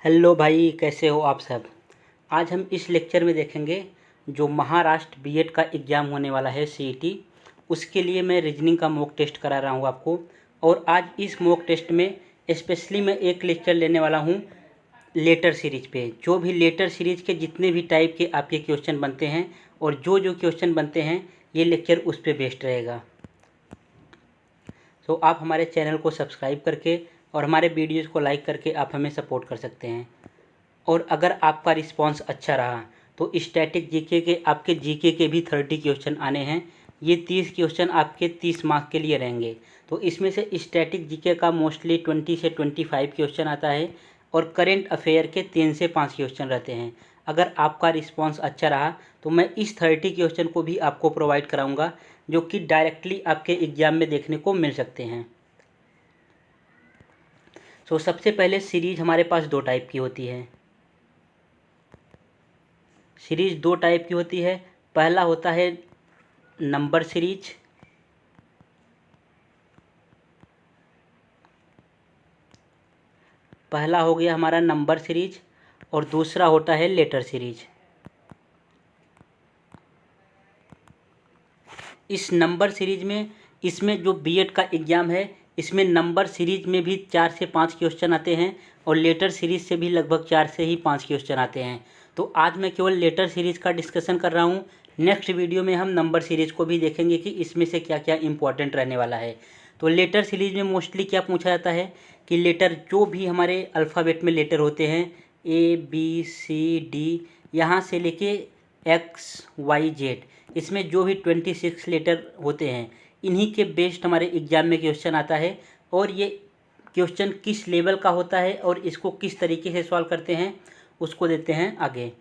Hello भाई, कैसे हो आप सब। आज हम इस लेक्चर में देखेंगे जो महाराष्ट्र बीएड का एग्ज़ाम होने वाला है सीईटी, उसके लिए मैं रीजनिंग का मॉक टेस्ट करा रहा हूँ आपको। और आज इस मॉक टेस्ट में स्पेशली मैं एक लेक्चर लेने वाला हूँ लेटर सीरीज पे। जो भी लेटर सीरीज के जितने भी टाइप के आपके क्वेश्चन बनते हैं और जो जो क्वेश्चन बनते हैं ये लेक्चर उस पर बेस्ड रहेगा। तो आप हमारे चैनल को सब्सक्राइब करके और हमारे वीडियोज़ को लाइक करके आप हमें सपोर्ट कर सकते हैं। और अगर आपका रिस्पांस अच्छा रहा तो स्टैटिक जीके के आपके जीके के भी 30 क्वेश्चन आने हैं। ये 30 क्वेश्चन आपके 30 मार्क के लिए रहेंगे। तो इसमें से स्टैटिक जीके का मोस्टली 20 से 25 क्वेश्चन आता है और करेंट अफेयर के 3 से 5 क्वेश्चन रहते हैं। अगर आपका रिस्पांस अच्छा रहा तो मैं इस 30 क्वेश्चन को भी आपको प्रोवाइड कराऊंगा, जो कि डायरेक्टली आपके एग्ज़ाम में देखने को मिल सकते हैं। तो सबसे पहले सीरीज हमारे पास 2 टाइप की होती है। सीरीज 2 टाइप की होती है। पहला होता है नंबर सीरीज, पहला हो गया हमारा नंबर सीरीज, और दूसरा होता है लेटर सीरीज। इस नंबर सीरीज में इसमें जो बीएड का एग्ज़ाम है इसमें नंबर सीरीज में भी 4 से 5 क्वेश्चन आते हैं और लेटर सीरीज से भी लगभग 4 से ही 5 क्वेश्चन आते हैं। तो आज मैं केवल लेटर सीरीज़ का डिस्कशन कर रहा हूँ। नेक्स्ट वीडियो में हम नंबर सीरीज़ को भी देखेंगे कि इसमें से क्या क्या इम्पोर्टेंट रहने वाला है। तो लेटर सीरीज़ में मोस्टली क्या पूछा जाता है कि लेटर जो भी हमारे अल्फ़ाबेट में लेटर होते हैं ABCD, यहाँ से लेके XYZ, इसमें जो भी 26 लेटर होते हैं इन्हीं के बेस्ड हमारे एग्ज़ाम में क्वेश्चन आता है। और ये क्वेश्चन किस लेवल का होता है और इसको किस तरीके से सॉल्व करते हैं उसको देते हैं आगे।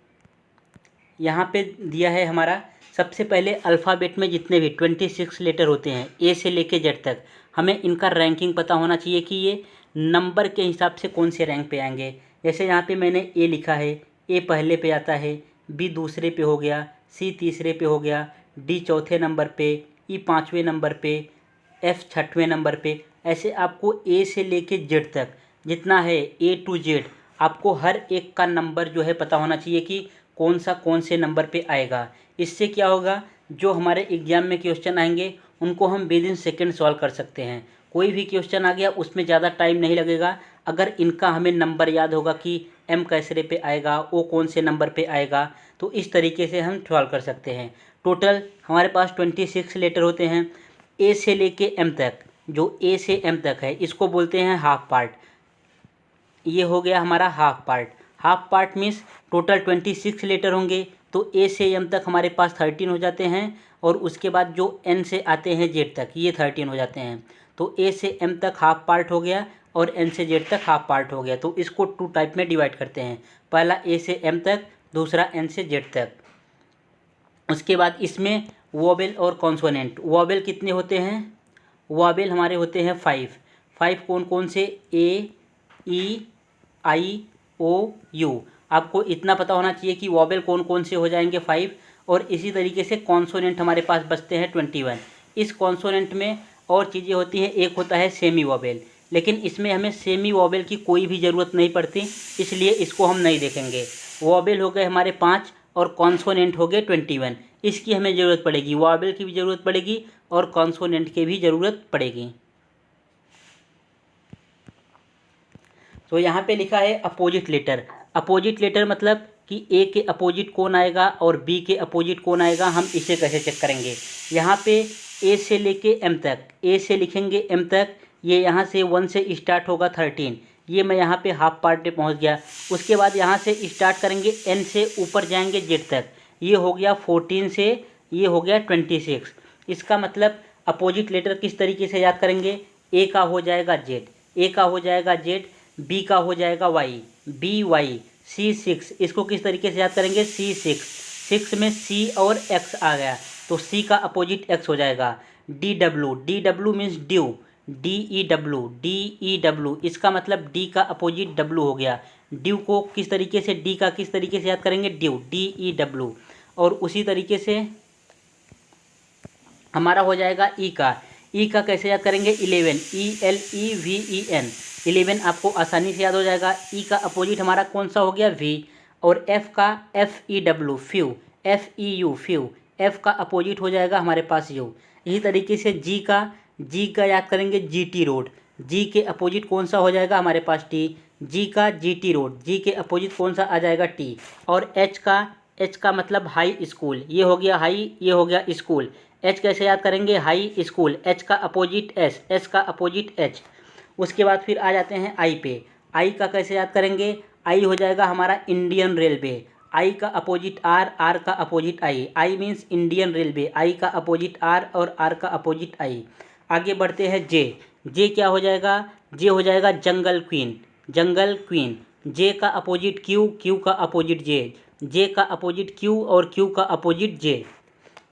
यहाँ पे दिया है हमारा सबसे पहले अल्फ़ाबेट में जितने भी 26 लेटर होते हैं A से लेके Z तक, हमें इनका रैंकिंग पता होना चाहिए कि ये नंबर के हिसाब से कौन से रैंक पे आएंगे। जैसे यहाँ पे मैंने A लिखा है, A पहले पे आता है, B दूसरे पे हो गया, C तीसरे पे हो गया, D चौथे नंबर पे, E पाँचवें नंबर पे, F छठवें नंबर पे। ऐसे आपको A से लेके Z तक जितना है A to Z आपको हर एक का नंबर जो है पता होना चाहिए कि कौन से नंबर पे आएगा। इससे क्या होगा, जो हमारे एग्ज़ाम में क्वेश्चन आएंगे उनको हम विद इन सेकेंड सॉल्व कर सकते हैं। कोई भी क्वेश्चन आ गया उसमें ज़्यादा टाइम नहीं लगेगा। अगर इनका हमें नंबर याद होगा कि M कैसरे पे आएगा, O कौन से नंबर पे आएगा, तो इस तरीके से हम सॉल्व कर सकते हैं। टोटल हमारे पास 26 लेटर होते हैं A से लेके M तक। जो A से M तक है इसको बोलते हैं हाफ पार्ट। ये हो गया हमारा half part. Half part means total 26 letter होंगे तो A से M तक हमारे पास 13 हो जाते हैं, और उसके बाद जो N से आते हैं Z तक ये 13 हो जाते हैं। तो A से M तक हाफ पार्ट हो गया और N से Z तक हाफ पार्ट हो गया। तो इसको 2 टाइप में डिवाइड करते हैं, पहला A से M तक, दूसरा N से Z तक। उसके बाद इसमें वोवेल और कॉन्सोनेंट। वोवेल कितने होते हैं, वोवेल हमारे होते हैं 5 कौन कौन से, A, E, I, O, U। आपको इतना पता होना चाहिए कि वोवेल कौन कौन से हो जाएंगे 5। और इसी तरीके से कॉन्सोनेंट हमारे पास बचते हैं 21। इस कॉन्सोनेंट में और चीज़ें होती हैं, एक होता है सेमी वोवेल, लेकिन इसमें हमें सेमी वोवेल की कोई भी ज़रूरत नहीं पड़ती, इसलिए इसको हम नहीं देखेंगे। वोवेल हो गए हमारे 5 और कॉन्सोनेंट हो गए 21। इसकी हमें ज़रूरत पड़ेगी, वोवेल की भी ज़रूरत पड़ेगी और कॉन्सोनेंट की भी ज़रूरत पड़ेगी। तो यहाँ पे लिखा है अपोजिट लेटर। अपोजिट लेटर मतलब कि A के अपोजिट कौन आएगा और B के अपोजिट कौन आएगा, हम इसे कैसे चेक करेंगे। यहाँ पे A से लेके M तक, A से लिखेंगे M तक, ये यहाँ से 1 से स्टार्ट होगा 13, ये मैं यहाँ पे हाफ पार्ट पे पहुँच गया। उसके बाद यहाँ से स्टार्ट करेंगे N से ऊपर जाएंगे Z तक, ये हो गया 14 से ये हो गया 26। इसका मतलब अपोजिट लेटर किस तरीके से याद करेंगे, A का हो जाएगा Z, A का हो जाएगा Z, B का हो जाएगा Y, BY, C6। इसको किस तरीके से याद करेंगे, C6, 6 में C और X आ गया तो C का अपोजिट X हो जाएगा। DW मीन्स ड्यू, DEW, इसका मतलब D का अपोजिट W हो गया। ड्यू को किस तरीके से, D का किस तरीके से याद करेंगे, ड्यू, DEW। और उसी तरीके से हमारा हो जाएगा E का कैसे याद करेंगे, 11, ELEVEN। 11 आपको आसानी से याद हो जाएगा। ई का अपोजिट हमारा कौन सा हो गया, वी। और एफ का FEW few, FEU few, F का अपोजिट हो जाएगा हमारे पास यू। इसी तरीके से जी का याद करेंगे GT रोड, जी के अपोजिट कौन सा हो जाएगा हमारे पास टी, जी का GT रोड, जी के अपोजिट कौन सा आ जाएगा टी। और एच का मतलब हाई स्कूल, ये हो गया हाई, ये हो गया स्कूल। एच कैसे याद करेंगे, हाई स्कूल, एच का अपोजिट एस, एस का अपोजिट एच। उसके बाद फिर आ जाते हैं आई पे। आई का कैसे याद करेंगे, आई हो जाएगा हमारा इंडियन रेलवे, आई का अपोजिट आर, आर का opposite I, I means Indian railway, I का अपोजिट आर और आर का अपोजिट आई। आगे बढ़ते हैं जे क्या हो जाएगा, जे हो जाएगा जंगल क्वीन, जंगल क्वीन। जे का अपोजिट क्यू, क्यू का अपोजिट जे का अपोजिट क्यू और क्यू का अपोजिट जे।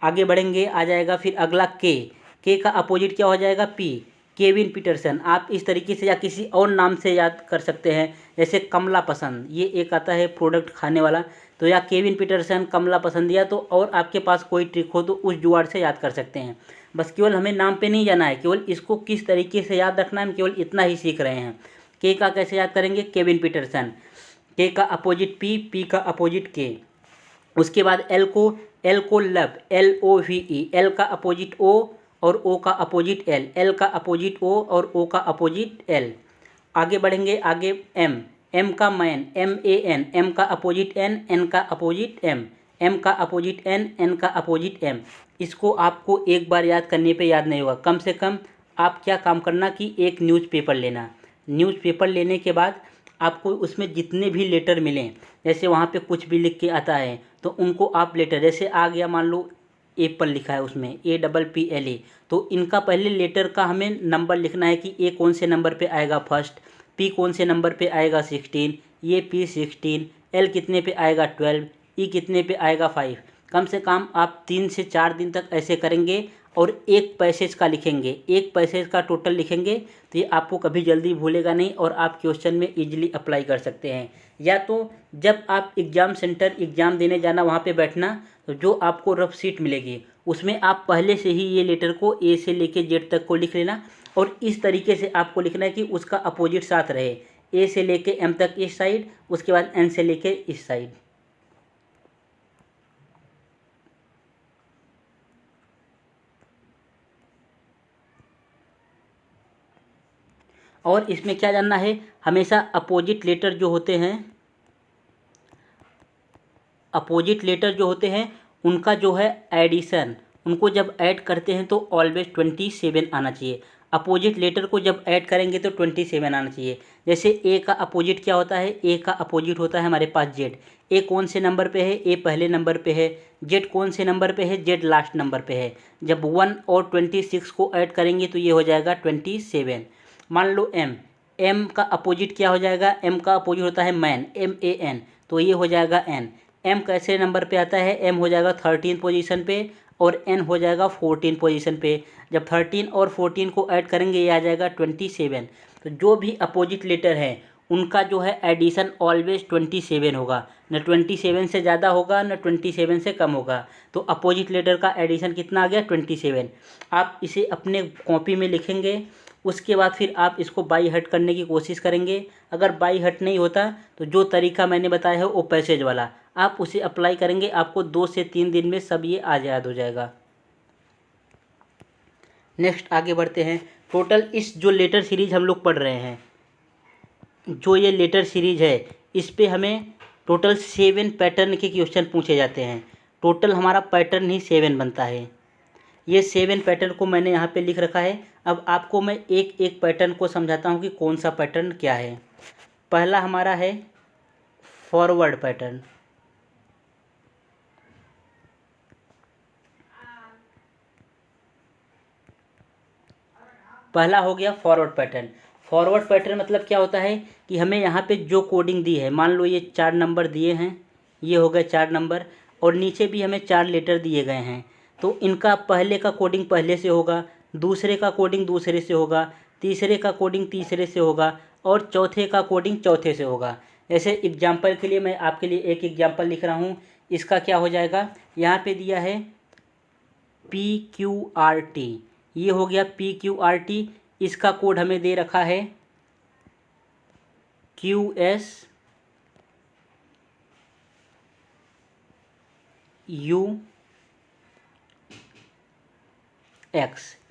आगे बढ़ेंगे, आ जाएगा फिर अगला के का अपोजिट क्या हो जाएगा, पी, केविन पीटरसन। आप इस तरीके से या किसी और नाम से याद कर सकते हैं, जैसे कमला पसंद, ये एक आता है प्रोडक्ट खाने वाला, तो या केविन पीटरसन, कमला पसंद, या तो और आपके पास कोई ट्रिक हो तो उस जुगाड़ से याद कर सकते हैं। बस केवल हमें नाम पे नहीं जाना है, केवल इसको किस तरीके से याद रखना है, हम केवल इतना ही सीख रहे हैं। के का कैसे याद करेंगे, केविन पीटरसन, के का अपोजिट पी, पी का अपोजिट के। उसके बाद एल को लब, LOVE, एल का अपोजिट ओ और ओ का अपोजिट एल, एल का अपोजिट ओ और ओ का अपोजिट एल। आगे बढ़ेंगे, आगे एम का मैन, MAN, एम का अपोजिट एन, एन का अपोजिट एम का अपोजिट एन का अपोजिट एम। इसको आपको एक बार याद करने पे याद नहीं होगा, कम से कम आप क्या काम करना कि एक न्यूज़पेपर लेना, न्यूज़पेपर लेने के बाद आपको उसमें जितने भी लेटर मिलें, जैसे वहाँ पे कुछ भी लिख के आता है तो उनको आप लेटर, जैसे आ गया मान लो एप्पल लिखा है उसमें APPLE, तो इनका पहले लेटर का हमें नंबर लिखना है कि ए कौन से नंबर पे आएगा फर्स्ट, पी कौन से नंबर पे आएगा 16, ये P16, एल कितने पे आएगा 12, ई कितने पे आएगा 5। कम से कम आप 3 से 4 दिन तक ऐसे करेंगे और एक पैसेज का लिखेंगे, एक पैसेज का टोटल लिखेंगे, तो ये आपको कभी जल्दी भूलेगा नहीं और आप क्वेश्चन में इजीली अप्लाई कर सकते हैं। या तो जब आप एग्ज़ाम सेंटर एग्ज़ाम देने जाना, वहाँ पे बैठना, तो जो आपको रफ शीट मिलेगी उसमें आप पहले से ही ये लेटर को ए से लेके जेड तक को लिख लेना, और इस तरीके से आपको लिखना है कि उसका अपोजिट साथ रहे, ए से लेके एम तक इस साइड, उसके बाद एन से लेके इस साइड। और इसमें क्या जानना है, हमेशा अपोजिट लेटर जो होते हैं, अपोजिट लेटर जो होते हैं उनका जो है एडिशन, उनको जब ऐड करते हैं तो ऑलवेज 27 आना चाहिए। अपोजिट लेटर को जब ऐड करेंगे तो 27 आना चाहिए। जैसे ए का अपोजिट क्या होता है, ए का अपोजिट होता है हमारे पास जेड। ए कौन से नंबर पे है, ए पहले नंबर पे है। जेड कौन से नंबर पे है, जेड लास्ट नंबर पे है। जब 1 और 26 को ऐड करेंगे तो ये हो जाएगा 27। मान लो एम का अपोजिट क्या हो जाएगा, एम का अपोजिट होता है मैन, MAN, तो ये हो जाएगा एन। एम कैसे नंबर पे आता है, एम हो जाएगा 13 पोजीशन पे और एन हो जाएगा 14 पोजीशन पे। जब 13 और 14 को ऐड करेंगे ये आ जाएगा 27। तो जो भी अपोजिट लेटर है उनका जो है एडिशन ऑलवेज 27 होगा, न 27 से ज़्यादा होगा न 27 से कम होगा। तो अपोजिट लेटर का एडिशन कितना आ गया, 27। आप इसे अपने कॉपी में लिखेंगे, उसके बाद फिर आप इसको बाई हर्ट करने की कोशिश करेंगे। अगर बाई हर्ट नहीं होता तो जो तरीका मैंने बताया है वो पैसेज वाला, आप उसे अप्लाई करेंगे, आपको 2 से 3 दिन में सब ये याद हो जाएगा। नेक्स्ट आगे बढ़ते हैं। टोटल इस जो लेटर सीरीज हम लोग पढ़ रहे हैं, जो ये लेटर सीरीज है, इस पे हमें टोटल 7 पैटर्न के क्वेश्चन पूछे जाते हैं। टोटल हमारा पैटर्न ही 7 बनता है। ये 7 पैटर्न को मैंने यहाँ पे लिख रखा है। अब आपको मैं एक एक पैटर्न को समझाता हूँ कि कौन सा पैटर्न क्या है। पहला हमारा है फॉरवर्ड पैटर्न। पहला हो गया फॉरवर्ड पैटर्न। फॉरवर्ड पैटर्न मतलब क्या होता है कि हमें यहाँ पे जो कोडिंग दी है, मान लो ये 4 नंबर दिए हैं, ये हो गए 4 नंबर, और नीचे भी हमें 4 लेटर दिए गए हैं। तो इनका पहले का कोडिंग पहले से होगा, दूसरे का कोडिंग दूसरे से होगा, तीसरे का कोडिंग तीसरे से होगा, और चौथे का कोडिंग चौथे से होगा। जैसे एग्जाम्पल के लिए मैं आपके लिए एक एग्जाम्पल लिख रहा हूँ। इसका क्या हो जाएगा, यहाँ पे दिया है PQRT, ये हो गया PQRT। इसका कोड हमें दे रखा है QS UX,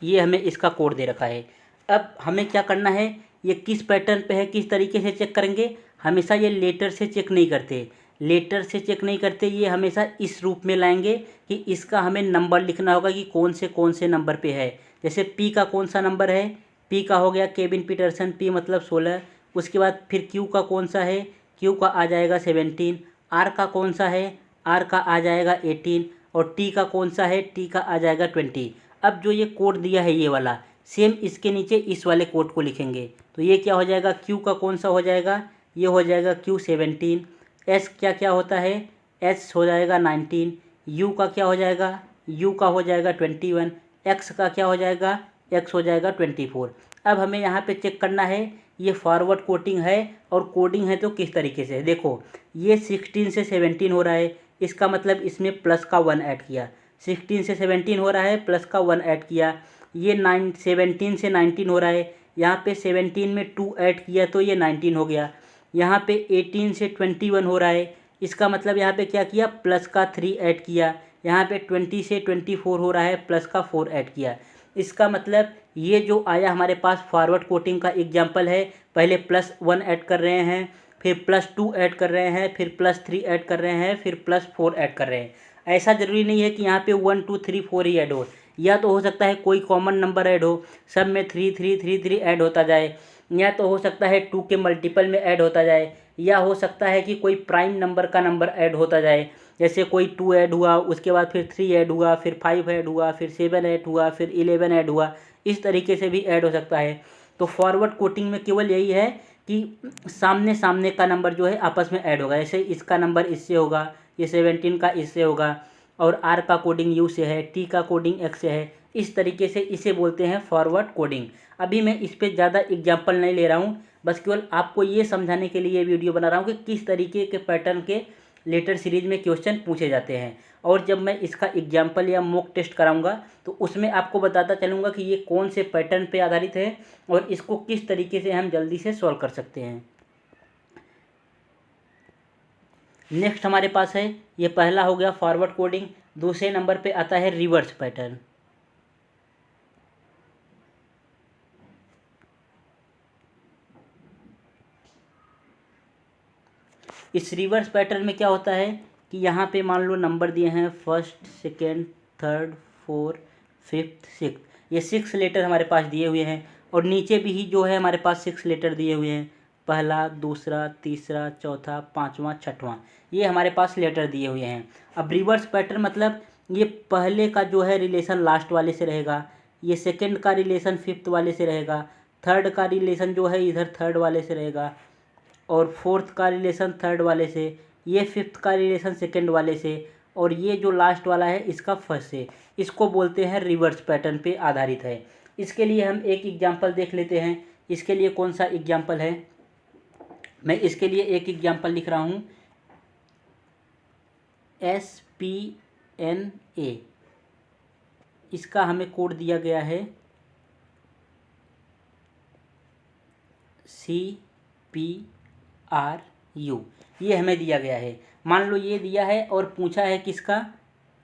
ये हमें इसका कोड दे रखा है। अब हमें क्या करना है, ये किस पैटर्न पे है, किस तरीके से चेक करेंगे। हमेशा ये लेटर से चेक नहीं करते, लेटर से चेक नहीं करते, ये हमेशा इस रूप में लाएंगे कि इसका हमें नंबर लिखना होगा कि कौन से नंबर पे है। जैसे P का कौन सा नंबर है, P का हो गया केविन पीटरसन, P मतलब 16। उसके बाद फिर Q का कौन सा है, Q का आ जाएगा 17। R का कौन सा है, R का आ जाएगा 18। और T का कौन सा है, T का आ जाएगा 20। अब जो ये कोड दिया है ये वाला, सेम इसके नीचे इस वाले कोड को लिखेंगे। तो ये क्या हो जाएगा, Q का कौन सा हो जाएगा, ये हो जाएगा Q 17। S क्या क्या होता है, S हो जाएगा 19। U का क्या हो जाएगा, U का हो जाएगा 21। X का क्या हो जाएगा, X हो जाएगा 24। अब हमें यहाँ पे चेक करना है ये फॉरवर्ड कोडिंग है और कोडिंग है तो किस तरीके से। देखो ये 16 से 17 हो रहा है, इसका मतलब इसमें प्लस का 1 ऐड किया। 16 से 17 हो रहा है, प्लस का 1 ऐड किया। ये 17 से 19 हो रहा है, यहाँ पे 17 में 2 ऐड किया तो ये 19 हो गया। यहाँ पे 18 से 21 हो रहा है, इसका मतलब यहाँ पे क्या किया, प्लस का 3 ऐड किया। यहाँ पे 20 से 24 हो रहा है, प्लस का 4 ऐड किया। इसका मतलब ये जो आया हमारे पास फॉरवर्ड कोडिंग का एग्जाम्पल है, पहले +1 ऐड कर रहे हैं, फिर +2 ऐड कर रहे हैं, फिर +3 ऐड कर रहे हैं, फिर +4 ऐड कर रहे हैं। ऐसा ज़रूरी नहीं है कि यहाँ पे 1 2 3 4 ही ऐड हो, या तो हो सकता है कोई कॉमन नंबर ऐड हो, सब में 3 3 3 3 ऐड होता जाए, या तो हो सकता है 2 के मल्टीपल में ऐड होता जाए, या हो सकता है कि कोई प्राइम नंबर का नंबर ऐड होता जाए। जैसे कोई 2 ऐड हुआ, उसके बाद फिर 3 ऐड हुआ, फिर 5 ऐड हुआ, फिर 7 ऐड हुआ, फिर 11 ऐड हुआ, इस तरीके से भी ऐड हो सकता है। तो फॉरवर्ड कोडिंग में केवल यही है कि सामने सामने का नंबर जो है आपस में ऐड होगा। जैसे इसका नंबर इससे होगा, ये 17 का इससे होगा, और R का कोडिंग U से है, T का कोडिंग X से है। इस तरीके से इसे बोलते हैं फॉरवर्ड कोडिंग। अभी मैं इस पर ज़्यादा एग्जाम्पल नहीं ले रहा हूँ, बस केवल आपको ये समझाने के लिए ये वीडियो बना रहा हूँ कि किस तरीके के पैटर्न के लेटर सीरीज में क्वेश्चन पूछे जाते हैं। और जब मैं इसका एग्जाम्पल या मॉक टेस्ट कराऊंगा तो उसमें आपको बताता चलूँगा कि ये कौन से पैटर्न पे आधारित है और इसको किस तरीके से हम जल्दी से सॉल्व कर सकते हैं। नेक्स्ट हमारे पास है, ये पहला हो गया फॉरवर्ड कोडिंग। दूसरे नंबर पे आता है रिवर्स पैटर्न। इस रिवर्स पैटर्न में क्या होता है कि यहाँ पे मान लो नंबर दिए हैं 1st, 2nd, 3rd, 4th, 5th, 6th, ये 6 लेटर हमारे पास दिए हुए हैं। और नीचे भी ही जो है हमारे पास 6 लेटर दिए हुए हैं, पहला, दूसरा, तीसरा, चौथा, पाँचवा, छठवां, ये हमारे पास लेटर दिए हुए हैं। अब रिवर्स पैटर्न मतलब ये पहले का जो है रिलेशन लास्ट वाले से रहेगा, ये सेकंड का रिलेशन 5th वाले से रहेगा, थर्ड का रिलेशन जो है इधर 3rd वाले से रहेगा, और 4th का रिलेशन 3rd वाले से, ये 5th का रिलेशन 2nd वाले से, और ये जो लास्ट वाला है इसका 1st से। इसको बोलते हैं रिवर्स पैटर्न पे आधारित है। इसके लिए हम एक एग्जांपल देख लेते हैं। इसके लिए कौन सा एग्जांपल है, मैं इसके लिए एक एग्जांपल लिख रहा हूँ, SPNA, इसका हमें कोड दिया गया है CPRU, ये हमें दिया गया है। मान लो ये दिया है और पूछा है किसका,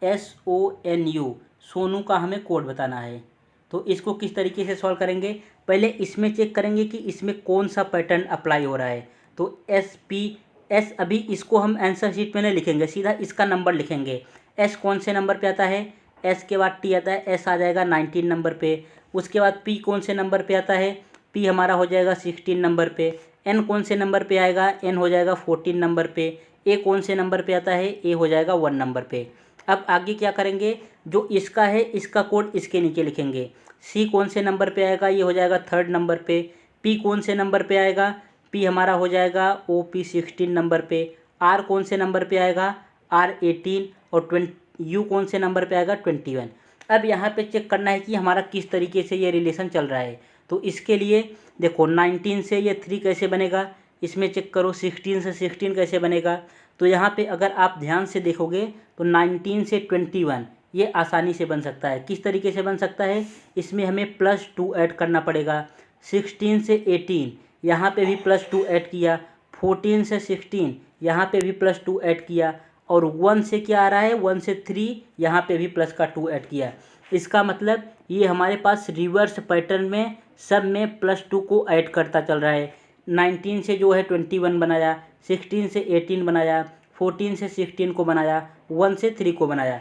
SONU, सोनू का हमें कोड बताना है। तो इसको किस तरीके से सॉल्व करेंगे, पहले इसमें चेक करेंगे कि इसमें कौन सा पैटर्न अप्लाई हो रहा है। तो SPS, अभी इसको हम आंसर शीट में नहीं लिखेंगे, सीधा इसका नंबर लिखेंगे। S कौन से नंबर पे आता है, S के बाद T आता है, S आ जाएगा 19 नंबर पे। उसके बाद P कौन से नंबर पे आता है, P हमारा हो जाएगा 16 नंबर पे। N कौन से नंबर पे आएगा, N हो जाएगा 14 नंबर पे। A कौन से नंबर पे आता है, A हो जाएगा 1 नंबर पे। अब आगे क्या करेंगे, जो इसका है इसका कोड इसके नीचे लिखेंगे। C कौन से नंबर पे आएगा, ये हो जाएगा 3rd नंबर पे। P कौन से नंबर पे आएगा, P हमारा हो जाएगा OP 16 नंबर पे। R कौन से नंबर पे आएगा, R 18, और U कौन से नंबर पे आएगा, 21। अब यहाँ पे चेक करना है कि हमारा किस तरीके से ये रिलेशन चल रहा है। तो इसके लिए देखो 19 से ये 3 कैसे बनेगा, इसमें चेक करो 16 से 16 कैसे बनेगा। तो यहाँ पे अगर आप ध्यान से देखोगे तो 19 से 21 ये आसानी से बन सकता है। किस तरीके से बन सकता है, इसमें हमें +2 ऐड करना पड़ेगा। 16 से 18 यहाँ पे भी +2 ऐड किया, 14 से 16 यहाँ पे भी +2 ऐड किया, और 1 से क्या आ रहा है, 1 से 3 यहाँ पे भी प्लस का 2 ऐड किया। इसका मतलब ये हमारे पास रिवर्स पैटर्न में सब में +2 को ऐड करता चल रहा है। 19 से जो है 21 बनाया, 16 से 18 बनाया, 14 से 16 को बनाया, 1 से 3 को बनाया।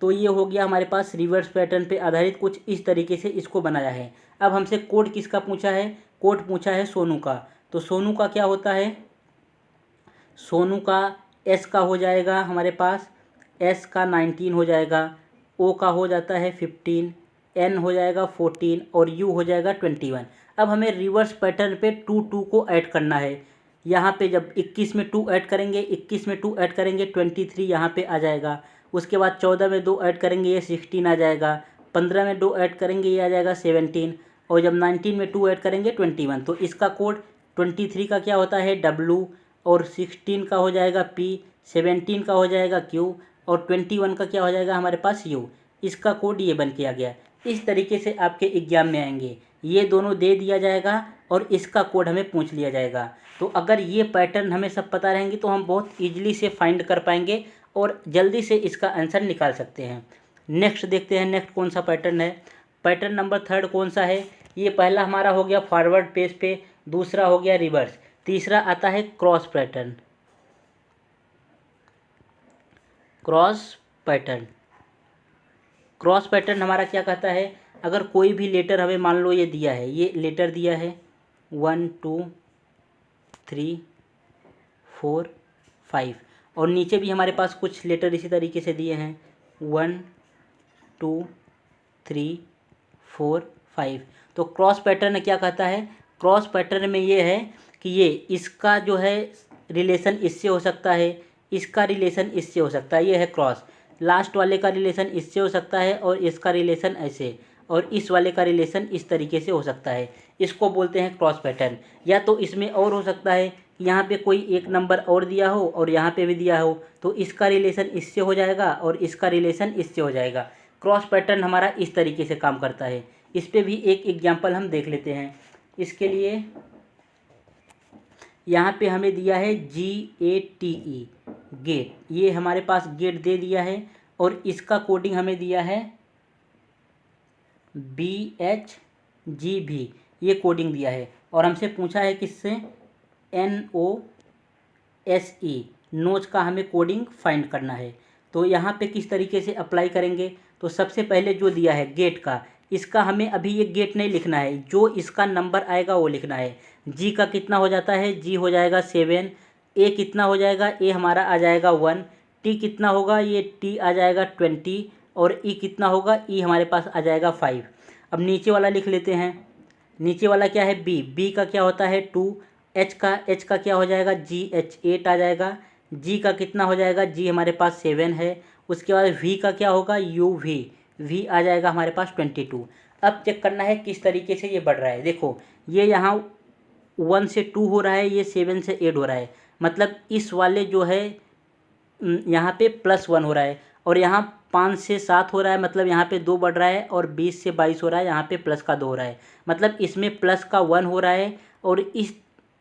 तो ये हो गया हमारे पास रिवर्स पैटर्न पे आधारित कुछ इस तरीके से इसको बनाया है। अब हमसे कोड किसका पूछा है, कोड पूछा है सोनू का। तो सोनू का क्या होता है, सोनू का एस का हो जाएगा हमारे पास, एस का 19 हो जाएगा, ओ का हो जाता है 15, एन हो जाएगा 14 और यू हो जाएगा 21। अब हमें रिवर्स पैटर्न पे 2 को ऐड करना है। यहाँ पे जब 21 में 2 ऐड करेंगे, 21 में 2 ऐड करेंगे 23 यहाँ पे आ जाएगा। उसके बाद 14 में 2 ऐड करेंगे ये 16 आ जाएगा, 15 में 2 ऐड करेंगे ये आ जाएगा 17, और जब 19 में 2 ऐड करेंगे 21। तो इसका कोड 23 का क्या होता है W, और 16 का हो जाएगा P, 17 का हो जाएगा Q, और 21 का क्या हो जाएगा हमारे पास U। इसका कोड ये बन के आ गया। इस तरीके से आपके एग्जाम में आएंगे, ये दोनों दे दिया जाएगा और इसका कोड हमें पूछ लिया जाएगा। तो अगर ये पैटर्न हमें सब पता रहेंगे तो हम बहुत ईजिली से फाइंड कर पाएंगे और जल्दी से इसका आंसर निकाल सकते हैं। नेक्स्ट देखते हैं, नेक्स्ट कौन सा पैटर्न है। पैटर्न नंबर 3 कौन सा है, ये पहला हमारा हो गया फॉरवर्ड पेज पे, दूसरा हो गया रिवर्स, तीसरा आता है cross pattern. Cross pattern, cross pattern हमारा क्या कहता है, अगर कोई भी लेटर हमें मान लो ये दिया है, ये लेटर दिया है 1 2 3 4 5, और नीचे भी हमारे पास कुछ लेटर इसी तरीके से दिए हैं 1 2 3 4 5। तो क्रॉस पैटर्न क्या कहता है, क्रॉस पैटर्न में ये है कि ये इसका जो है रिलेशन इससे हो सकता है, इसका रिलेशन इससे हो सकता है, ये है क्रॉस। लास्ट वाले का रिलेशन इससे हो सकता है और इसका रिलेशन ऐसे, और इस वाले का रिलेशन इस तरीके से हो सकता है। इसको बोलते हैं क्रॉस पैटर्न। या तो इसमें और हो सकता है, यहाँ पे कोई एक नंबर और दिया हो और यहाँ पे भी दिया हो, तो इसका रिलेशन इससे हो जाएगा और इसका रिलेशन इससे हो जाएगा। क्रॉस पैटर्न हमारा इस तरीके से काम करता है। इस पे भी एक एग्जाम्पल हम देख लेते हैं। इसके लिए यहाँ पे हमें दिया है GATE, गेट, ये हमारे पास गेट दे दिया है, और इसका कोडिंग हमें दिया है BHGB, ये कोडिंग दिया है, और हमसे पूछा है किससे, NOSE, नोच का हमें कोडिंग फाइंड करना है। तो यहाँ पे किस तरीके से अप्लाई करेंगे, तो सबसे पहले जो दिया है गेट का, इसका हमें अभी ये गेट नहीं लिखना है, जो इसका नंबर आएगा वो लिखना है। G का कितना हो जाता है, G हो जाएगा 7, A कितना हो जाएगा, A हमारा आ जाएगा 1, T कितना होगा, ये T आ जाएगा 20, और E कितना होगा, E हमारे पास आ जाएगा 5। अब नीचे वाला लिख लेते हैं, नीचे वाला क्या है B का क्या होता है 2, H का क्या हो जाएगा GH 8 आ जाएगा, G का कितना हो जाएगा, G हमारे पास 7 है। उसके बाद V का क्या होगा UV, V आ जाएगा हमारे पास 22। अब चेक करना है किस तरीके से ये बढ़ रहा है। देखो ये यहाँ 1 से 2 हो रहा है, ये 7 से 8 हो रहा है, मतलब इस वाले जो है यहाँ पे +1 हो रहा है, और यहाँ 5 से 7 हो रहा है, मतलब यहाँ पे 2 बढ़ रहा है, और 20 से 22 हो रहा है, यहाँ पे प्लस का 2 हो रहा है, मतलब इसमें प्लस का 1 हो रहा है और इस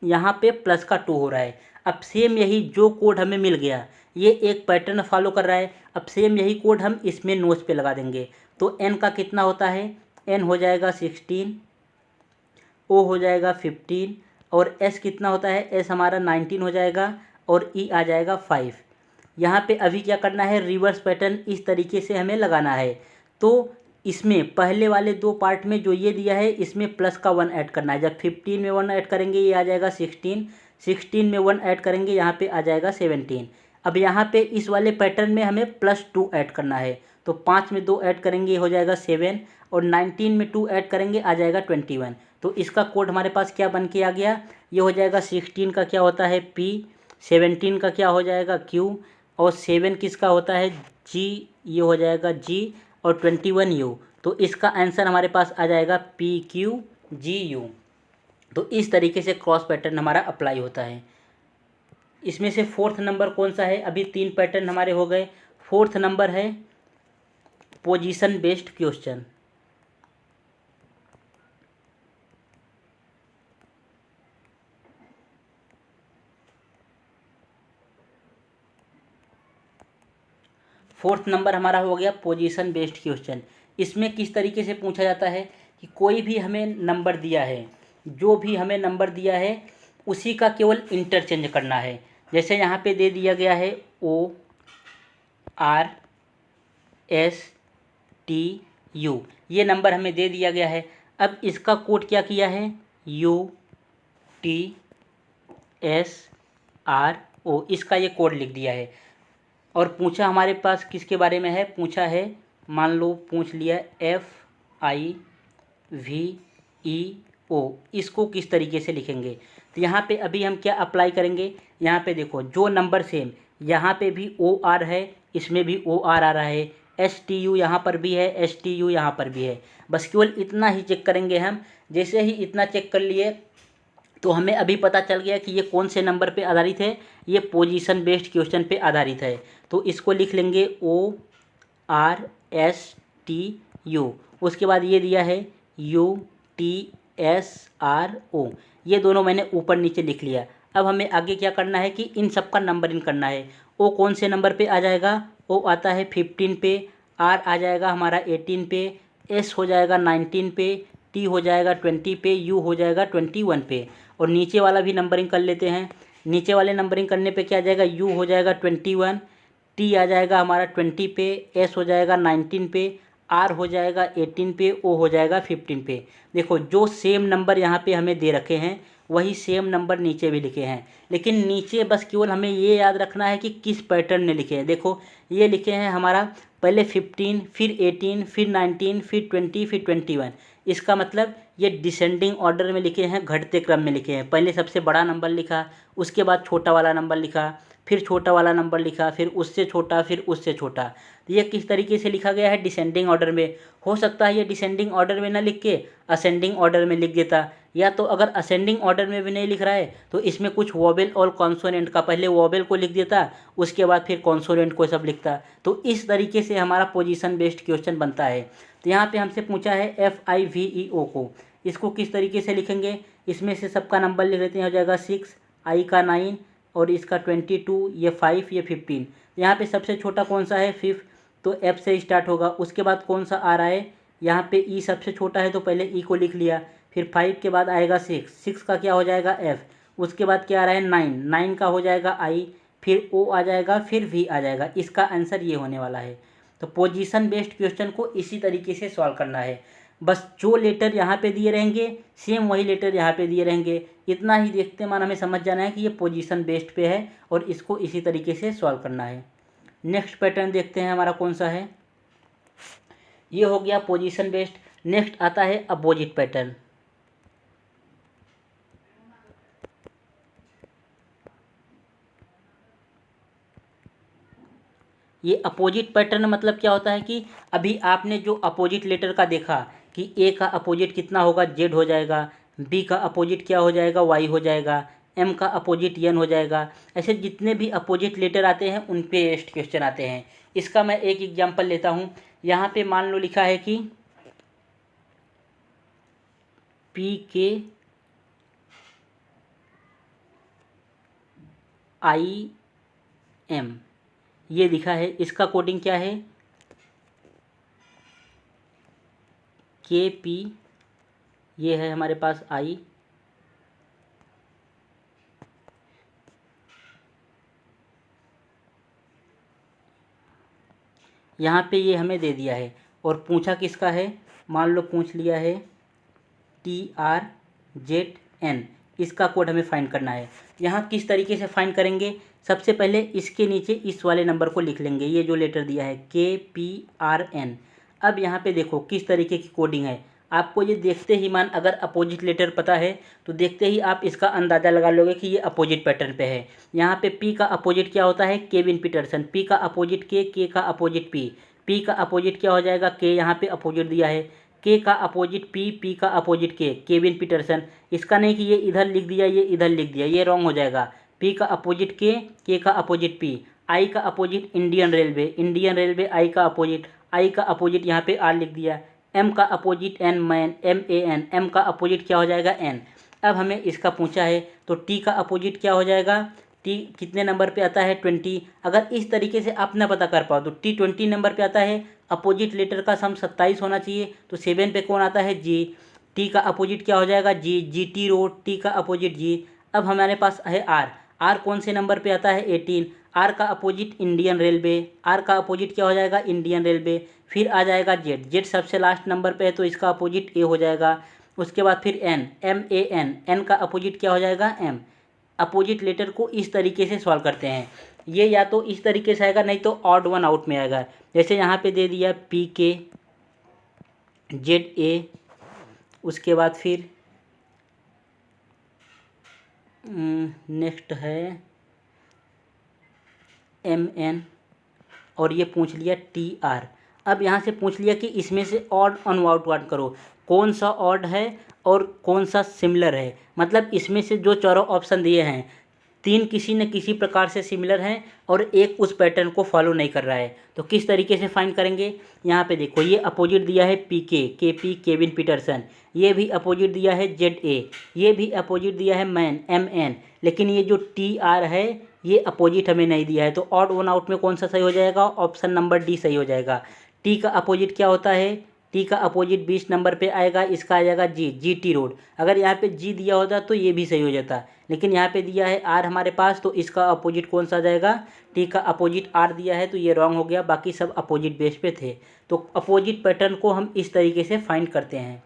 यहाँ पे प्लस का 2 हो रहा है। अब सेम यही जो कोड हमें मिल गया, ये एक पैटर्न फॉलो कर रहा है। अब सेम यही कोड हम इसमें नोच पे लगा देंगे। तो n का कितना होता है, n हो जाएगा 16, o हो जाएगा 15, और s कितना होता है, s हमारा 19 हो जाएगा, और e आ जाएगा 5। यहाँ पे अभी क्या करना है, रिवर्स पैटर्न इस तरीके से हमें लगाना है। तो इसमें पहले वाले 2 पार्ट में जो ये दिया है, इसमें प्लस का 1 ऐड करना है। जब 15 में 1 ऐड करेंगे ये आ जाएगा 16, 16 में 1 ऐड करेंगे यहाँ पे आ जाएगा 17। अब यहाँ पे इस वाले पैटर्न में हमें +2 ऐड करना है, तो 5 में 2 ऐड करेंगे ये हो जाएगा 7, और 19 में 2 ऐड करेंगे आ जाएगा 21। तो इसका कोड हमारे पास क्या बन के आ गया, ये हो जाएगा 16 का क्या होता है P, 17 का क्या हो जाएगा Q, और 7 किसका होता है G, ये हो जाएगा G, और 21 U। तो इसका आंसर हमारे पास आ जाएगा PQGU। तो इस तरीके से क्रॉस पैटर्न हमारा अप्लाई होता है। इसमें से 4th नंबर कौन सा है, अभी 3 पैटर्न हमारे हो गए। 4th नंबर है position based question. Fourth number हमारा हो गया पोजीशन बेस्ड क्वेश्चन। इसमें किस तरीके से पूछा जाता है कि कोई भी हमें नंबर दिया है, जो भी हमें नंबर दिया है उसी का केवल इंटरचेंज करना है। जैसे यहाँ पे दे दिया गया है ORSTU, ये नंबर हमें दे दिया गया है। अब इसका कोड क्या किया है, UTSRO, इसका ये कोड लिख दिया है। और पूछा हमारे पास किसके बारे में है, पूछा है, मान लो पूछ लिया FIVEO, इसको किस तरीके से लिखेंगे। तो यहाँ पे अभी हम क्या अप्लाई करेंगे, यहाँ पे देखो जो नंबर सेम, यहाँ पे भी OR है, इसमें भी OR आ रहा है, STU यहाँ पर भी है, STU यहाँ पर भी है। बस केवल इतना ही चेक करेंगे हम। जैसे ही इतना चेक कर लिए तो हमें अभी पता चल गया कि ये कौन से नंबर पे आधारित है, ये पोजीशन बेस्ड क्वेश्चन पे आधारित है। तो इसको लिख लेंगे ORSTU, उसके बाद ये दिया है UTSRO, ये दोनों मैंने ऊपर नीचे लिख लिया। अब हमें आगे क्या करना है कि इन सब का नंबरिंग करना है। O कौन से नंबर पे आ जाएगा, O आता है 15 पे, R आ जाएगा हमारा 18 पे, S हो जाएगा 19 पे, T हो जाएगा 20 पे, U हो जाएगा 21 पे। और नीचे वाला भी नंबरिंग कर लेते हैं। नीचे वाले नंबरिंग करने पे क्या आ जाएगा, U हो जाएगा 21, T आ जाएगा हमारा 20 पे, S हो जाएगा 19 पे, R हो जाएगा 18 पे, O हो जाएगा 15 पे। देखो जो सेम नंबर यहाँ पे हमें दे रखे हैं वही सेम नंबर नीचे भी लिखे हैं, लेकिन नीचे बस केवल हमें ये याद रखना है कि किस पैटर्न ने लिखे हैं। देखो ये लिखे हैं हमारा पहले 15, फिर 18, फिर 19, फिर 20, फिर 21। इसका मतलब ये डिसेंडिंग ऑर्डर में लिखे हैं, घटते क्रम में लिखे हैं। पहले सबसे बड़ा नंबर लिखा, उसके बाद छोटा वाला नंबर लिखा, फिर छोटा वाला नंबर लिखा, फिर उससे छोटा, फिर उससे छोटा। तो ये किस तरीके से लिखा गया है, डिसेंडिंग ऑर्डर में। हो सकता है ये डिसेंडिंग ऑर्डर में ना लिख के असेंडिंग ऑर्डर में लिख देता, या तो अगर असेंडिंग ऑर्डर में भी नहीं लिख रहा है तो इसमें कुछ वोवेल और कॉन्सोनेंट का पहले वोवेल को लिख देता, उसके बाद फिर कॉन्सोनेंट को सब लिखता। तो इस तरीके से हमारा पोजीशन बेस्ड क्वेश्चन बनता है। तो यहाँ पे हमसे पूछा है FIVEO को, इसको किस तरीके से लिखेंगे। इसमें से सबका नंबर लिख लेते हैं, हो जाएगा 6, I का 9 और इसका 22, ये 5, ये 15। यहाँ पे सबसे छोटा कौन सा है, 5, तो F से स्टार्ट होगा। उसके बाद कौन सा आ रहा है, यहाँ पे E सबसे छोटा है तो पहले E को लिख लिया, फिर 5 के बाद आएगा 6, 6 का क्या हो जाएगा F, उसके बाद क्या आ रहा है 9, 9 का हो जाएगा I, फिर O आ जाएगा, फिर V आ जाएगा। इसका आंसर ये होने वाला है। तो पोजीशन बेस्ड क्वेश्चन को इसी तरीके से सॉल्व करना है। बस जो लेटर यहाँ पे दिए रहेंगे सेम वही लेटर यहाँ पे दिए रहेंगे, इतना ही देखते मान हमें समझ जाना है कि ये पोजीशन बेस्ड पे है और इसको इसी तरीके से सॉल्व करना है। नेक्स्ट पैटर्न देखते हैं हमारा कौन सा है, ये हो गया पोजीशन बेस्ड। नेक्स्ट आता है अपोजिट पैटर्न। ये अपोजिट पैटर्न मतलब क्या होता है कि अभी आपने जो अपोजिट लेटर का देखा कि A का अपोजिट कितना होगा, Z हो जाएगा, B का अपोजिट क्या हो जाएगा, Y हो जाएगा, M का अपोजिट N हो जाएगा। ऐसे जितने भी अपोजिट लेटर आते हैं उन पे बेस्ड क्वेश्चन आते हैं। इसका मैं एक एग्जांपल लेता हूँ। यहाँ पे मान लो लिखा है कि PKIM, ये लिखा है। इसका कोडिंग क्या है, KP, ये है हमारे पास I, यहाँ पे ये हमें दे दिया है। और पूछा किसका है, मान लो पूछ लिया है TRZN, इसका कोड हमें फाइंड करना है। यहाँ किस तरीके से फाइंड करेंगे, सबसे पहले इसके नीचे इस वाले नंबर को लिख लेंगे, ये जो लेटर दिया है KPRN। अब यहाँ पे देखो किस तरीके की कोडिंग है। आपको ये देखते ही मान अगर अपोजिट लेटर पता है तो देखते ही आप इसका अंदाज़ा लगा लोगे कि ये अपोजिट पैटर्न पे है। यहाँ पे P का अपोजिट क्या होता है, केविन पीटरसन, P का अपोजिट K का अपोजिट P का अपोजिट क्या हो जाएगा K, यहाँ पे अपोजिट दिया है, K का अपोजिट P का अपोजिट K, केविन पीटरसन। इसका नहीं कि ये इधर लिख दिया ये इधर लिख दिया, ये रॉन्ग हो जाएगा। P का अपोजिट K का अपोजिट P, I का अपोजिट इंडियन रेलवे I का अपोजिट, I का अपोजिट यहाँ पे R लिख दिया, M का अपोजिट MAN, M का अपोजिट क्या हो जाएगा N। अब हमें इसका पूछा है तो T का अपोजिट क्या हो जाएगा टी कितने नंबर पे आता है 20। अगर इस तरीके से आप ना पता कर पाओ तो टी 20 नंबर पे आता है, अपोजिट लेटर का सम 27 होना चाहिए, तो 7 पे कौन आता है जी। टी का अपोजिट क्या हो जाएगा जी, जी टी रोड, टी का अपोजिट जी। अब हमारे पास है आर, आर कौन से नंबर पे आता है 18, आर का अपोजिट इंडियन रेलवे, आर का अपोजिट क्या हो जाएगा इंडियन रेलवे। फिर आ जाएगा जेड, जेड सबसे लास्ट नंबर पे है तो इसका अपोजिट ए हो जाएगा। उसके बाद फिर N, M A N, N का अपोजिट क्या हो जाएगा एम। अपोजिट लेटर को इस तरीके से सॉल्व करते हैं। ये या तो इस तरीके से आएगा, नहीं तो ऑड वन आउट में आएगा। जैसे यहाँ पे दे दिया पी के, जेड ए, उसके बाद फिर नेक्स्ट है एम एन, और ये पूछ लिया टी आर। अब यहाँ से पूछ लिया कि इसमें से ऑड अनआउट करो, कौन सा ऑड है और कौन सा सिमिलर है। मतलब इसमें से जो चारों ऑप्शन दिए हैं, 3 किसी न किसी प्रकार से सिमिलर हैं और एक उस पैटर्न को फॉलो नहीं कर रहा है। तो किस तरीके से फाइंड करेंगे, यहाँ पे देखो ये अपोजिट दिया है पी के पी केविन पीटरसन, ये भी अपोजिट दिया है जेड ए, ये भी अपोजिट दिया है मैन एम एन, लेकिन ये जो टी आर है ये अपोजिट हमें नहीं दिया है। तो ऑड वन आउट में कौन सा सही हो जाएगा, ऑप्शन नंबर डी सही हो जाएगा। टी का अपोजिट क्या होता है, टी का अपोजिट 20 नंबर पे आएगा, इसका आ जाएगा जी, जी टी रोड। अगर यहाँ पे जी दिया होता तो ये भी सही हो जाता, लेकिन यहाँ पे दिया है आर हमारे पास, तो इसका अपोजिट कौन सा आ जाएगा, टी का अपोजिट आर दिया है तो ये रॉन्ग हो गया, बाकी सब अपोजिट बेस पे थे। तो अपोजिट पैटर्न को हम इस तरीके से फाइंड करते हैं।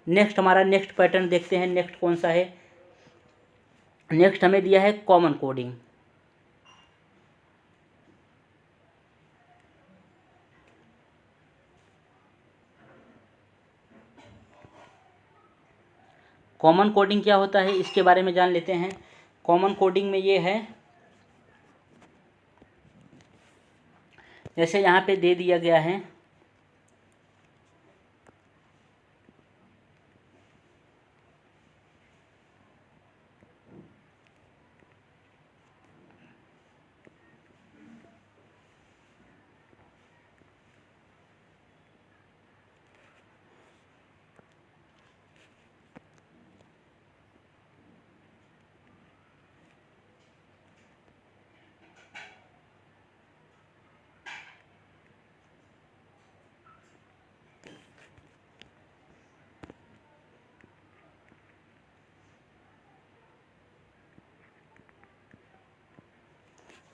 नेक्स्ट हमारा नेक्स्ट पैटर्न देखते हैं, नेक्स्ट कौन सा है। नेक्स्ट हमें दिया है कॉमन कोडिंग। कॉमन कोडिंग क्या होता है इसके बारे में जान लेते हैं। कॉमन कोडिंग में ये है, जैसे यहाँ पे दे दिया गया है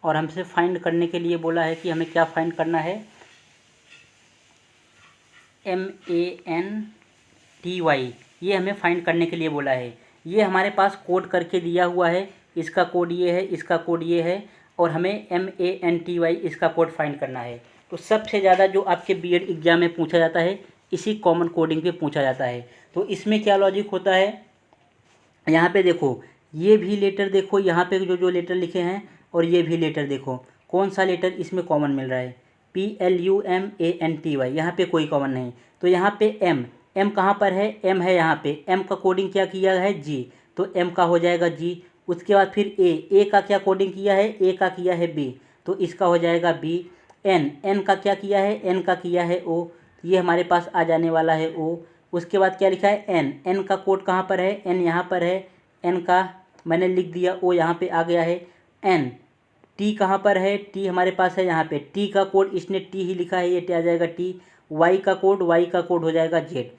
और हमसे फाइंड करने के लिए बोला है कि हमें क्या फाइंड करना है, MANTY, ये हमें फाइंड करने के लिए बोला है। ये हमारे पास कोड करके दिया हुआ है, इसका कोड ये है, इसका कोड ये है, और हमें MANTY इसका कोड फाइंड करना है। तो सबसे ज़्यादा जो आपके बीएड एग्जाम में पूछा जाता है इसी कॉमन कोडिंग पे पूछा जाता है। तो इसमें क्या लॉजिक होता है, यहाँ पे देखो ये भी लेटर देखो, यहाँ पे जो जो लेटर लिखे हैं, और ये भी लेटर देखो, कौन सा लेटर इसमें कॉमन मिल रहा है, PLUMANTY, यहाँ पे कोई कॉमन नहीं। तो यहाँ पे एम, एम कहाँ पर है, एम है यहाँ पे, एम का कोडिंग क्या किया है जी, तो एम का हो जाएगा जी। उसके बाद फिर ए का क्या कोडिंग किया है, ए का किया है बी, तो इसका हो जाएगा बी। एन, एन का क्या किया है, एन का किया है ओ, ये हमारे पास आ जाने वाला है ओ। उसके बाद क्या लिखा है एन, एन का कोड कहाँ पर है, एन यहाँ पर है, एन का मैंने लिख दिया, ओ यहाँ पे आ गया है। एन, टी कहाँ पर है, टी हमारे पास है यहाँ पे, टी का कोड इसने टी ही लिखा है, ये आ जाएगा टी। वाई का कोड हो जाएगा जेड।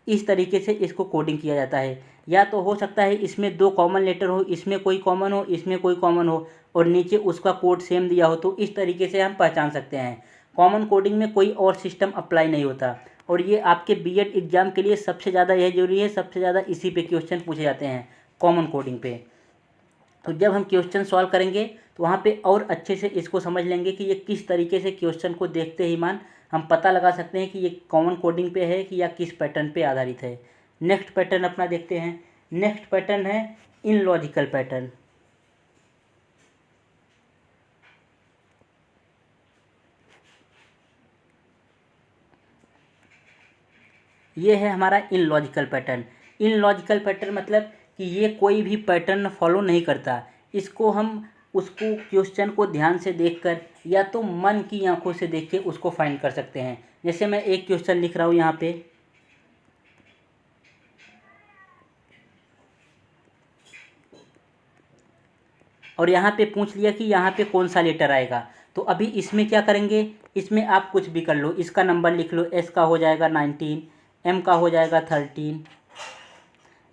इस तरीके से इसको कोडिंग किया जाता है। या तो हो सकता है इसमें 2 कॉमन लेटर हो, इसमें कोई कॉमन हो, इसमें कोई कॉमन हो, और नीचे उसका कोड सेम दिया हो, तो इस तरीके से हम पहचान सकते हैं। कॉमन कोडिंग में कोई और सिस्टम अप्लाई नहीं होता, और ये आपके बीएड एग्जाम के लिए सबसे ज़्यादा यह जरूरी है, सबसे ज़्यादा इसी पे क्वेश्चन पूछे जाते हैं, कॉमन कोडिंग पे। तो जब हम क्वेश्चन सॉल्व करेंगे तो वहाँ पे और अच्छे से इसको समझ लेंगे कि ये किस तरीके से क्वेश्चन को देखते ही मान हम पता लगा सकते हैं कि ये कॉमन कोडिंग पे है कि या किस पैटर्न पे आधारित है। नेक्स्ट पैटर्न अपना देखते हैं। नेक्स्ट पैटर्न है इन लॉजिकल पैटर्न। ये है हमारा इन लॉजिकल पैटर्न। इन लॉजिकल पैटर्न मतलब कि ये कोई भी पैटर्न फॉलो नहीं करता। इसको हम उसको क्वेश्चन को ध्यान से देखकर या तो मन की आंखों से देख के उसको फाइंड कर सकते हैं। जैसे मैं एक क्वेश्चन लिख रहा हूँ यहाँ पे, और यहाँ पे पूछ लिया कि यहाँ पे कौन सा लेटर आएगा। तो अभी इसमें क्या करेंगे, इसमें आप कुछ भी कर लो, इसका नंबर लिख लो। एस का हो जाएगा 19, एम का हो जाएगा 13,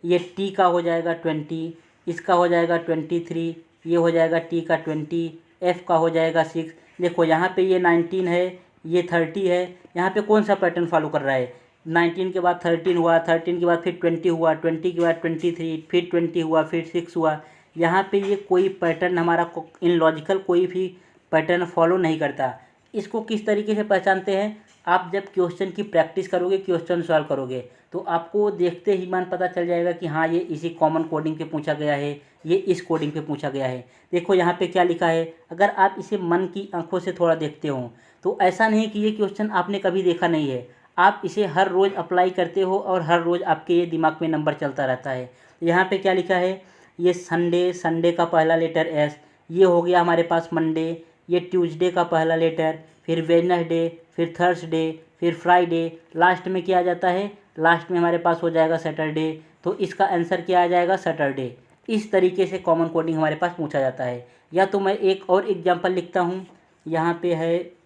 ये टी का हो जाएगा 20, इसका हो जाएगा 23, ये हो जाएगा टी का 20, एफ का हो जाएगा 6। देखो यहाँ पे ये 19 है, ये 30 है, यहाँ पे कौन सा पैटर्न फॉलो कर रहा है। 19 के बाद 13 हुआ, 13 के बाद फिर 20 हुआ, 20 के बाद 23, फिर 20 हुआ, फिर 6 हुआ। यहाँ पे ये कोई पैटर्न हमारा इन लॉजिकल कोई भी पैटर्न फॉलो नहीं करता। इसको किस तरीके से पहचानते हैं, आप जब क्वेश्चन की प्रैक्टिस करोगे, क्वेश्चन सॉल्व करोगे, तो आपको देखते ही मान पता चल जाएगा कि हाँ ये इसी कॉमन कोडिंग पे पूछा गया है, ये इस कोडिंग पे पूछा गया है। देखो यहाँ पे क्या लिखा है, अगर आप इसे मन की आंखों से थोड़ा देखते हो तो ऐसा नहीं कि ये क्वेश्चन आपने कभी देखा नहीं है, आप इसे हर रोज़ अप्लाई करते हो और हर रोज़ आपके ये दिमाग में नंबर चलता रहता है। यहाँ पे क्या लिखा है, ये संडे, संडे का पहला लेटर एस, ये हो गया हमारे पास मंडे, ये ट्यूसडे का पहला लेटर, फिर वेडनेसडे, फिर थर्सडे, फिर फ्राइडे, लास्ट में क्या आ जाता है, लास्ट में हमारे पास हो जाएगा सैटरडे। तो इसका आंसर क्या आ जाएगा, सैटरडे। इस तरीके से कॉमन कोडिंग हमारे पास पूछा जाता है। या तो मैं एक और एग्जांपल लिखता हूँ, यहाँ पे है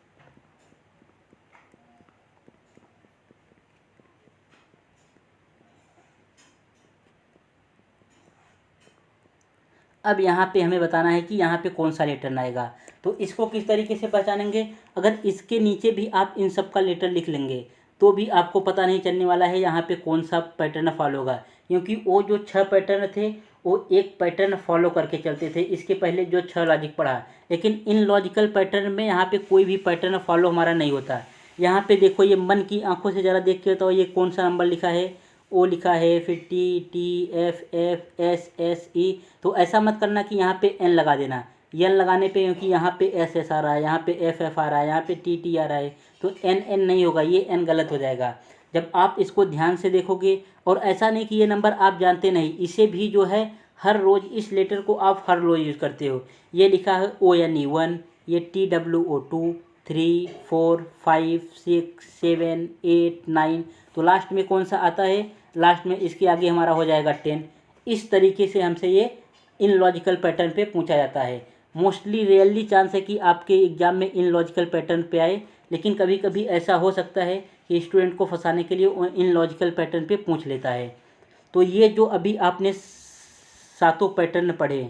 अब यहाँ पे हमें बताना है कि यहाँ पे कौन सा लेटर आएगा। तो इसको किस तरीके से पहचानेंगे, अगर इसके नीचे भी आप इन सब का लेटर लिख लेंगे तो भी आपको पता नहीं चलने वाला है यहाँ पे कौन सा पैटर्न फॉलो होगा, क्योंकि वो जो 6 पैटर्न थे वो एक पैटर्न फॉलो करके चलते थे, इसके पहले जो 6 लॉजिक पढ़ा। लेकिन इन लॉजिकल पैटर्न में यहाँ पे कोई भी पैटर्न फॉलो हमारा नहीं होता। यहाँ पे देखो, ये मन की आंखों से ज़रा देख के तो ये कौन सा नंबर लिखा है, ओ लिखा है, फिर T, T, F, F, S, S, E. तो ऐसा मत करना कि यहाँ पे एन लगा देना, एन लगाने पे क्योंकि यहाँ पे एस एस आ रहा है, यहाँ पे एफ एफ आ रहा है, यहाँ पे टी टी आ रहा है, तो एन एन नहीं होगा, ये एन गलत हो जाएगा। जब आप इसको ध्यान से देखोगे, और ऐसा नहीं कि ये नंबर आप जानते नहीं, इसे भी जो है हर रोज़ इस लेटर को आप हर रोज़ यूज़ करते हो। ये लिखा है ओ एन ई 1, ये टी डब्ल्यू ओ 2, 3, 4, 5, 6, 7, 8, 9। तो लास्ट में कौन सा आता है, लास्ट में इसके आगे हमारा हो जाएगा 10। इस तरीके से हमसे ये इन लॉजिकल पैटर्न पे पूछा जाता है। मोस्टली रियली चांस है कि आपके एग्ज़ाम में इन लॉजिकल पैटर्न पे आए, लेकिन कभी कभी ऐसा हो सकता है कि स्टूडेंट को फंसाने के लिए इन लॉजिकल पैटर्न पे पूछ लेता है। तो ये जो अभी आपने 7 पैटर्न पढ़े,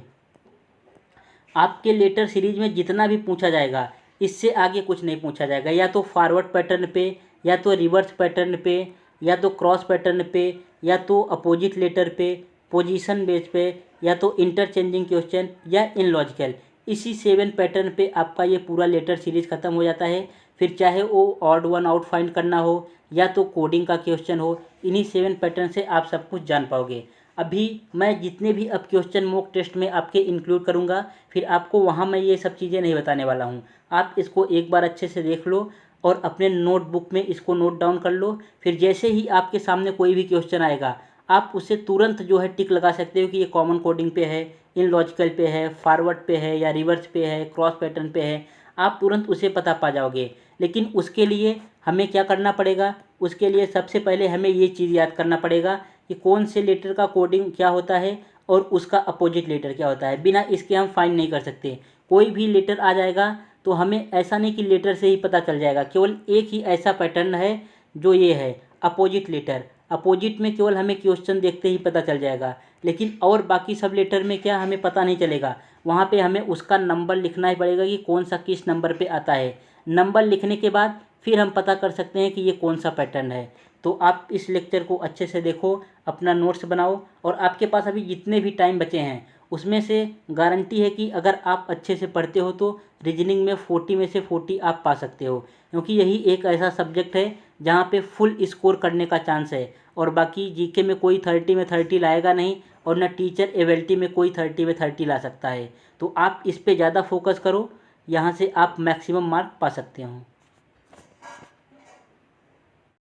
आपके लेटर सीरीज में जितना भी पूछा जाएगा इससे आगे कुछ नहीं पूछा जाएगा। या तो फॉरवर्ड पैटर्न पे, या तो रिवर्स पैटर्न पे, या तो क्रॉस पैटर्न पे, या तो अपोजिट लेटर पे, पोजीशन बेस पे, या तो इंटरचेंजिंग क्वेश्चन, या इन लॉजिकल। इसी 7 पैटर्न पे आपका ये पूरा लेटर सीरीज ख़त्म हो जाता है। फिर चाहे वो ऑड वन आउट फाइंड करना हो या तो कोडिंग का क्वेश्चन हो, इन्हीं 7 पैटर्न से आप सब कुछ जान पाओगे। अभी मैं जितने भी अब क्वेश्चन मॉक टेस्ट में आपके इंक्लूड करूँगा, फिर आपको वहाँ मैं ये सब चीज़ें नहीं बताने वाला हूँ। आप इसको एक बार अच्छे से देख लो और अपने नोटबुक में इसको नोट डाउन कर लो। फिर जैसे ही आपके सामने कोई भी क्वेश्चन आएगा, आप उसे तुरंत जो है टिक लगा सकते हो कि ये कॉमन कोडिंग पे है, इन लॉजिकल पे है, फॉरवर्ड पे है, या रिवर्स पे है, क्रॉस पैटर्न पे है। आप तुरंत उसे पता पा जाओगे। लेकिन उसके लिए हमें क्या करना पड़ेगा, उसके लिए सबसे पहले हमें ये चीज़ याद करना पड़ेगा कि कौन से लेटर का कोडिंग क्या होता है और उसका अपोजिट लेटर क्या होता है। बिना इसके हम फाइंड नहीं कर सकते। कोई भी लेटर आ जाएगा तो हमें ऐसा नहीं कि लेटर से ही पता चल जाएगा, केवल एक ही ऐसा पैटर्न है जो ये है अपोजिट लेटर। अपोजिट में केवल हमें क्वेश्चन देखते ही पता चल जाएगा, लेकिन और बाकी सब लेटर में क्या हमें पता नहीं चलेगा। वहाँ पे हमें उसका नंबर लिखना ही पड़ेगा कि कौन सा किस नंबर पे आता है। नंबर लिखने के बाद फिर हम पता कर सकते हैं कि ये कौन सा पैटर्न है। तो आप इस लेक्चर को अच्छे से देखो, अपना नोट्स बनाओ, और आपके पास अभी जितने भी टाइम बचे हैं उसमें से गारंटी है कि अगर आप अच्छे से पढ़ते हो तो रीजनिंग में 40 में से 40 आप पा सकते हो, क्योंकि यही एक ऐसा सब्जेक्ट है जहाँ पे फुल स्कोर करने का चांस है। और बाकी जीके में कोई 30 में 30 लाएगा नहीं, और न टीचर एबिलिटी में कोई 30 में 30 ला सकता है। तो आप इस पे ज़्यादा फोकस करो, यहाँ से आप मैक्सिमम मार्क पा सकते हो।